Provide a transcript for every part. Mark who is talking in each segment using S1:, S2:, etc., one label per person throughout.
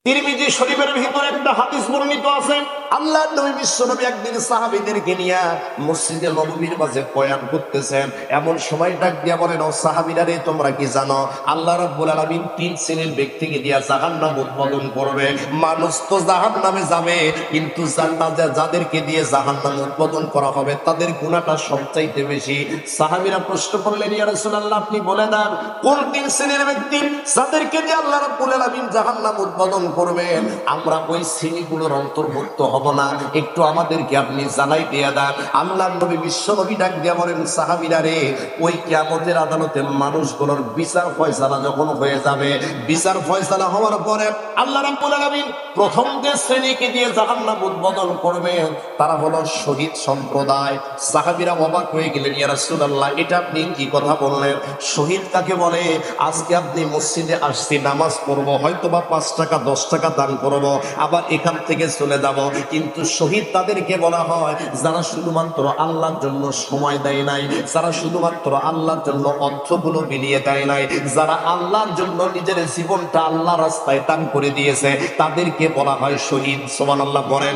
S1: তিরমিজি শরীফের ভিতরে একটা হাদিস বর্ণিত আছে, আল্লাহর নবী বিশ্বনবী একদিন সাহাবীদেরকে নিয়ে মসজিদে নববীর মাঝে বয়ান করতেছেন। এমন সময় ডাক দিয়া বলেন, ও সাহাবীরা রে, তোমরা কি জানো আল্লাহ রাব্বুল আলামিন তিন শ্রেণীর ব্যক্তিকে দিয়া জাহান্নাম উৎপাদন করবে। মানুষ তো জাহান্নামে যাবে, কিন্তু জান্নাতে যাদেরকে দিয়ে জাহান্নাম উৎপাদন করা হবে তাদের গুনাহটা সবচাইতে বেশি। সাহাবীরা প্রশ্ন করলেন, ইয়া রাসূলুল্লাহ, আপনি বলে দেন কোন তিন শ্রেণীর ব্যক্তি যাদেরকে দিয়ে আল্লাহ রাব্বুল আলামিন জাহান্নাম উৎপাদন করবেন, আমরা ওই শ্রেণীগুলোর অন্তর্ভুক্ত হব না, একটু আমাদেরকে আপনি জানাই দিয়ে দেন। আল্লাহর নবী বিশ্বনবী ডাক দিয়া বলেন, সাহাবীরা রে, ওই কিয়ামতের আদালতে মানুষগুলোর বিচার ফয়সালা যখন হয়ে যাবে, বিচার ফয়সালা হওয়ার পরে আল্লাহ রাব্বুল আলামিন প্রথম যে শ্রেণীকে দিয়ে জাহান্নাম উৎপাদন করবেন তারা হলো শহীদ সম্প্রদায়। সাহাবীরা অবাক হয়ে গেলেন, ইয়া রাসূলুল্লাহ, এটা আপনি কি কথা বললেন? শহীদ কাকে বলে? আজকে আপনি মসজিদে আসছি, নামাজ পড়বো, হয়তো বা 5 টাকা 10 টাকা দান করবো, আবার এখান থেকে চলে যাব, কিন্তু শহীদ তাদেরকে বলা হয় যারা শুধুমাত্র আল্লাহর জন্য সময় দেয় নাই, যারা শুধুমাত্র আল্লাহর জন্য অর্থগুলো বিলিয়ে দেয় নাই, যারা আল্লাহর জন্য নিজের জীবনটা আল্লাহ রাস্তায় দান করে দিয়েছে, তাদেরকে বলা হয় শহীদ। সুবহানাল্লাহ বলেন।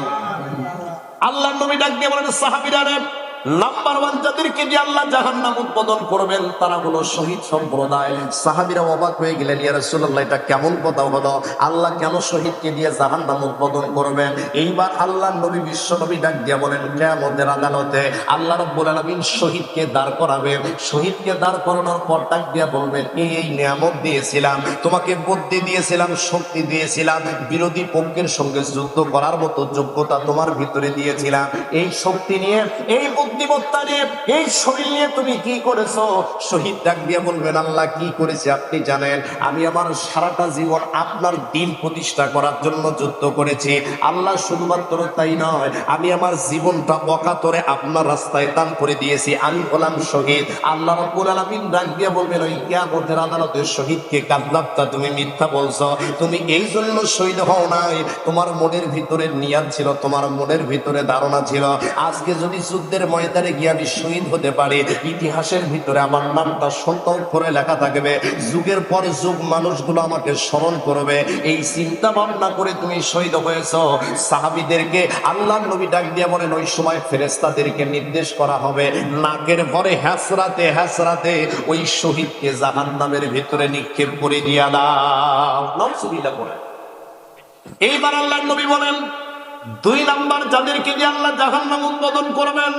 S1: আল্লাহর নবী ডাক দিয়ে বলেন, সাহাবীরা রে, নাম্বার 1 যাদেরকে দিয়ে আল্লাহ জাহান্নাম উৎপাদন করবেন তারা হলো শহীদ সম্প্রদায়। সাহাবীরা অবাক হয়ে গেলেন, ইয়া রাসূলুল্লাহ, এটা কেমন কথা হলো? আল্লাহ কেন শহীদকে দিয়ে জাহান্নাম উৎপাদন করবেন? এইবার আল্লাহর নবী বিশ্বনবী ডাক দিয়ে বলেন, কিয়ামতের আদালতে আল্লাহ রাব্বুল আলামিন শহীদকে দাঁড় করাবেন। শহীদকে দাঁড় করানোর পর ডাক দিয়ে বলবেন, এই নিয়ামত দিয়েছিলাম তোমাকে, বুদ্ধি দিয়েছিলাম, শক্তি দিয়েছিলাম, বিরোধী পক্ষের সঙ্গে যুদ্ধ করার মতো যোগ্যতা তোমার ভিতরে দিয়েছিলাম, এই শক্তি নিয়ে, এই বুদ্ধিমত্তা নিয়ে, এই শরীর নিয়ে তুমি কি করেছো? শহীদ ডাক দিয়ে বলবেন, আল্লাহ কি করেছে আপনি জানেন? আমি আমার সারাটা জীবন আপনার দিন প্রতিষ্ঠা করার জন্য যুদ্ধ করেছি। আল্লাহ শুধুমাত্র তাই নয়, আমি আমার জীবনটা অকাতরে আপনার রাস্তায় দান করে দিয়েছি, আমি হলাম শহীদ। আল্লাহ রাব্বুল আলামিন ডাক দিয়ে বলবেন, ওই কিয়ামতের আদালতে শহীদকে কাযযাবতা, তুমি মিথ্যা বলছো, তুমি এই জন্য শহীদ হও নাই, তোমার মনের ভিতরে নিয়াত ছিল, তোমার মনের ভিতরে ধারণা ছিল, আজকে যদি যুদ্ধের ময়দানে গিয়ে আমি শহীদ হতে পারি, ইতিহাসের ভিতরে আমার নামটা সুন্দর করে লেখা থাকবে, যুগের পর যুগ মানুষগুলো আমাকে স্মরণ করবে, এই চিন্তা ভাবনা করে তুমি শহীদ হয়েছো। সাহাবীদেরকে আল্লাহর নবী ডাক দিয়ে বলেন, ওই সময় ফেরেশতাদেরকে নির্দেশ করা হবে, নাকের ভরে হ্যাসরাতে হ্যাসরাতে ওই শহীদকে জাহান্নামের ভিতরে নিক্ষেপ করে দিয়া দাও। নাউজুবিল্লাহ বলে। এইবার আল্লাহর নবী বলেন, 2 নাম্বার যাদেরকে দিয়ে আল্লাহ জাহান্নাম উৎপাদন করবেন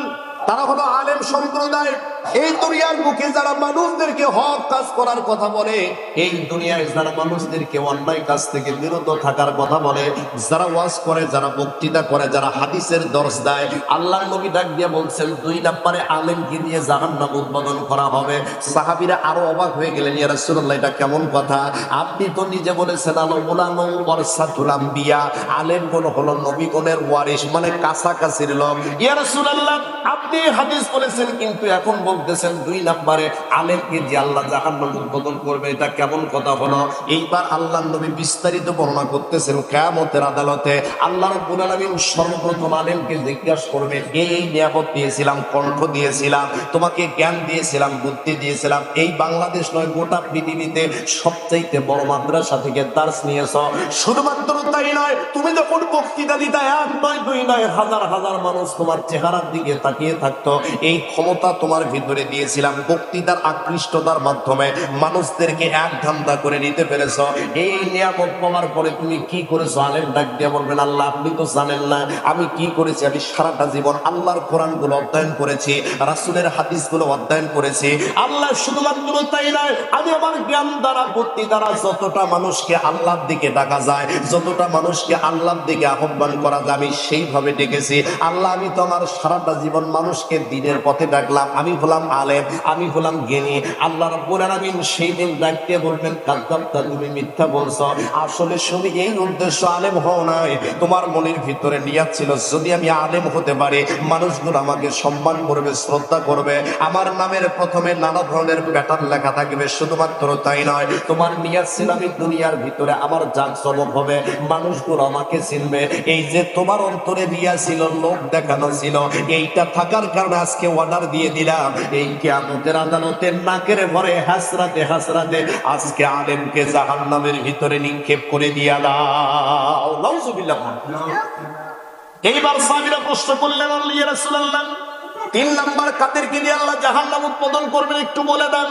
S1: তারা হলো আলেম সম্প্রদায়। এই দুনিয়ার মুখে যারা মানুষদেরকে হক কাজ করার কথা বলে, এই দুনিয়ায় যারা মানুষদেরকে অন্যায় কাজ থেকে বিরত থাকার কথা বলে, যারা ওয়াজ করে, যারা বক্তৃতা করে, যারা হাদিসের দর্শ দেয়, আল্লাহর নবী ডাক দিয়ে বলছেন 2 নম্বরে আলেমকে দিয়ে জাহান্নাম উৎপাদন করা হবে। সাহাবীরা আরো অবাক হয়ে গেলেন, ইয়া রাসূলুল্লাহ, এটা কেমন কথা? আপনি তো নিজে বলেছেন আল উলামা ওয়ারাসাতুল আম্বিয়া, আলেমগণ হলো নবীগণের ওয়ারিস, মানে কাছাকাছির লোক। ইয়া রাসূলুল্লাহ, আপনি হাদিস বলেছেন, কিন্তু এখন বলতেছেন 2 নম্বরে আলেমকে যে আল্লাহ জাহান্নাম উৎপাদন করবে, এটা কেমন কথা হলো? এইবার আল্লাহর নবী বিস্তারিত বর্ণনা করতেছেন, কিয়ামতের আদালতে আল্লাহ রাব্বুল আলামিন সর্বপ্রথম আলেমকে জিজ্ঞাসা করবে, এই নিয়ামত দিয়েছিলাম, কণ্ঠ দিয়েছিলাম, তোমাকে জ্ঞান দিয়েছিলাম, বুদ্ধি দিয়েছিলাম, এই বাংলাদেশ নয় গোটা পৃথিবীতে সবচাইতে বড় মাদ্রাসা থেকে দার্স নিয়েছো, শুধুমাত্র তাই নয়, তুমি যখন বক্তৃতা দিতা 1 নয় 2 নয়, হাজার হাজার মানুষ তোমার চেহারার দিকে তাকিয়ে থাকতো, এই ক্ষমতা তোমার ভিতরে দিয়েছিলাম, বক্তৃতার আকৃষ্টতার মাধ্যমে মানুষদেরকে এক ধান্দা করে নিতে পেরেছো। এই নিয়ামত পাওয়ার পরে তুমি কি করেছো? আলেম ডাক দিয়ে বলবেন, আল্লাহ আপনি তো জানেন না আমি কি করেছি। আমি সারাটা জীবন আল্লাহর কোরআনগুলো অধ্যয়ন করেছি, রাসূলের হাদিসগুলো অধ্যয়ন করেছি। আল্লাহ শুধুমাত্র তাই নয়, আমি আমার জ্ঞান দ্বারা, বুদ্ধি দ্বারা যতটা মানুষকে আল্লাহর দিকে ডাকা যায়, যতটা মানুষকে আল্লাহর দিকে আহ্বান করা যায়, আমি সেইভাবে ডেকেছি। আল্লাহ, আমি তো আমার সারাটা জীবন মানুষকে দিনের পথে ডাকলাম, আমি হলাম আলেম, আমি হলাম জ্ঞানী। আল্লাহ রাব্বুল আলামিন সেই দিন ডাকতে বলবেন, কাযযাবতা, তুমি মিথ্যা বলছো, আসলে শুধু এই উদ্দেশ্য আলেম হও নাই, তোমার মনের ভিতরে নিয়াত ছিল যদি আমি আলেম হতে পারি মানুষগুলো আমাকে সম্মান করবে, শ্রদ্ধা করবে, আমার নামের প্রথমে নানা ধরনের প্যাটার্ন লেখা থাকবে, শুধুমাত্র তাই নয়, তোমার নিয়াত ছিল আমি দুনিয়ার ভিতরে আমার জাঁকজমক হবে, মানুষগুলো আমাকে চিনবে। এই যে তোমার অন্তরে দিয়া ছিল, লোক দেখানো ছিল, এইটা থাকার কারণে আজকে অর্ডার দিয়ে দিলাম, এই কিয়ামতের আদালতে নাকের ভরে হাসরাতে হাসরাতে আজকে আলেমকে জাহান্নামের ভিতরে নিক্ষেপ করে দিয়া দাও। নাউজুবিল্লাহ। এইবার সাহাবীরা প্রশ্ন করলেন, ইয়া রাসূলুল্লাহ, 3 নাম্বার কাদেরকে দিয়ে আল্লাহ জাহান্নাম উৎপাদন করবেন একটু বলে দেন।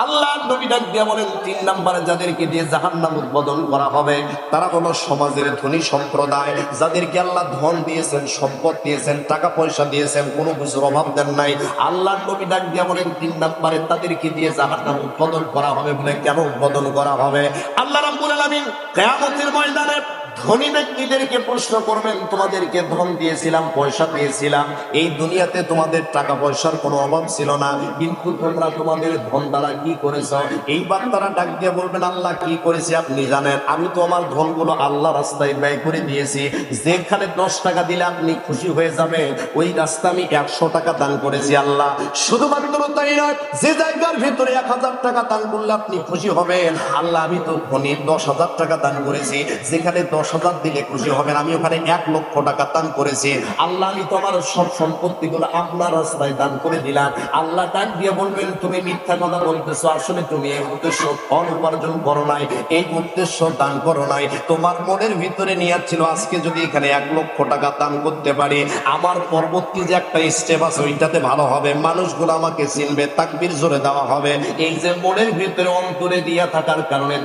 S1: আল্লাহ নবী ডাক দিয়া বলেন, 3 নাম্বারে যাদেরকে দিয়ে জাহান্নাম উৎপাদন করা হবে তারা হলো সমাজের ধনী সম্প্রদায়, যাদেরকে আল্লাহ ধন দিয়েছেন, সম্পদ দিয়েছেন, টাকা পয়সা দিয়েছেন, কোনো কিছুর অভাব দেন নাই। আল্লাহ নবী ডাক দিয়া বলেন, 3 নাম্বারে তাদেরকে দিয়ে জাহান্নাম উৎপাদন করা হবে। বলে কেন উৎপাদন করা হবে? আল্লাহ রাব্বুল আলামিন কিয়ামতের ময়দানে ধনী ব্যক্তিদেরকে প্রশ্ন করবেন, তোমাদেরকে ধন দিয়েছিলাম, পয়সা দিয়েছিলাম, এই দুনিয়াতে তোমাদের টাকা পয়সার কোনো অভাব ছিল না, কিন্তু তোমরা তোমাদের ধন দ্বারা কি করেছ? এইবার তারা ডাক দিয়ে বলবেন, আল্লাহ কি করেছে আপনি জানেন, আমি তো আমার ধনগুলো আল্লাহ রাস্তায় ব্যয় করে দিয়েছি। যেখানে 10 টাকা দিলে আপনি খুশি হয়ে যাবেন, ওই রাস্তা আমি 100 টাকা দান করেছি আল্লাহ। শুধুমাত্র তাই নয়, যে জায়গার ভিতরে 1000 টাকা দান করলে আপনি খুশি হবেন, আল্লাহ আমি তো ওখানে 10,000 টাকা দান করেছি। যেখানে 10,000 দিলে খুশি হবেন, আমি ওখানে 1,00,000 টাকা দান করেছি। আল্লাহ আমি তো আমার সব সম্পত্তিগুলো আপনার রাস্তায় দান করে দিলাম। আল্লাহ ডাক দিয়ে বলবেন, তুমি মিথ্যা কথা বলতেছো, আসলে তুমি এই উদ্দেশ্য ধন উপার্জন করো নাই, এই উদ্দেশ্য দান করো নাই। তোমার মনের ভিতরে নিয়ে ছিল আজকে যদি এখানে 1,00,000 টাকা দান করতে পারি, আমার পরবর্তী যে একটা স্টেপ আছে ওইটাতে ভালো হবে, মানুষগুলো আমাকে চিনবে, তাকবীর জোরে দেওয়া হবে। এই যে মনের ভিতরে অন্তরে দিয়া থাকার কারণে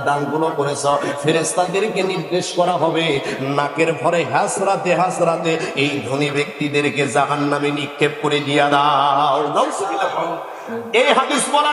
S1: দানগুলো করেছ, ফেরেশতাদেরকে নির্দেশ করা হবে নাকের ভরে হাসরাতে হাসরাতে এই ধনী ব্যক্তিদেরকে জাহান্নামে নিক্ষেপ করে দিয়া দাও। এই হাদিস বলা